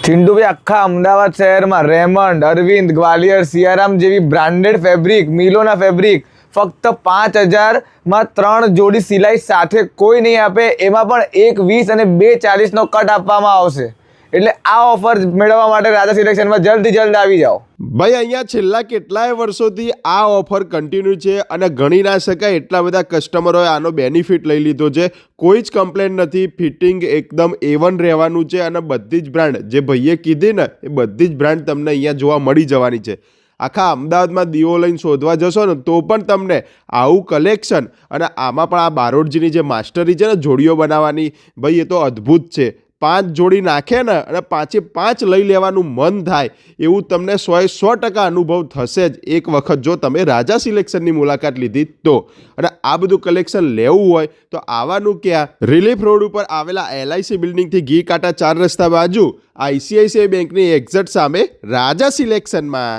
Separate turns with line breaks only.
ચિંટુભાઈ, આખા અમદાવાદ શહેરમાં રેમંડ, અરવિંદ, ગ્વાલિયર, સિયારામ જેવી બ્રાન્ડેડ ફેબ્રિક, મિલોના ફેબ્રિક ફક્ત 5,000માં 3 જોડી સિલાઈ સાથે કોઈ નહીં આપે. એમાં પણ એક 20 અને 2 40નો કટ આપવામાં આવશે. એટલે આ ઓફર મેળવવા માટે રાજા સિલેક્શનમાં જલ્દથી જલ્દ આવી જાઓ.
ભાઈ, અહીંયા છેલ્લા કેટલાય વર્ષોથી આ ઓફર કન્ટિન્યુ છે અને ગણી ના શકાય એટલા બધા કસ્ટમરોએ આનો બેનિફિટ લઈ લીધો છે. કોઈ જ કમ્પ્લેન નથી. ફિટિંગ એકદમ A1 રહેવાનું છે અને બધી જ બ્રાન્ડ જે ભાઈએ કીધી ને એ બધી જ બ્રાન્ડ તમને અહીંયા જોવા મળી જવાની છે. આખા અમદાવાદમાં દીવો લઈને શોધવા જશો ને તો પણ તમને આવું કલેક્શન અને આમાં પણ આ બારોટજીની જે માસ્ટરી છે ને જોડીઓ બનાવવાની, ભાઈ એ તો અદ્ભુત છે. 5 જોડી નાખે ને અને 5 લઈ લેવાનું મન થાય એવું તમને 100% અનુભવ થશે જ એક વખત જો તમે રાજા સિલેક્શનની મુલાકાત લીધી તો. અને આ બધું કલેક્શન લેવું હોય તો આવવાનું ક્યાં? રિલીફ રોડ ઉપર આવેલા LIC બિલ્ડિંગથી ઘી કાંટા 4 રસ્તા બાજુ ICICI બેંકની એક્ઝેક્ટ સામે રાજા સિલેક્શનમાં.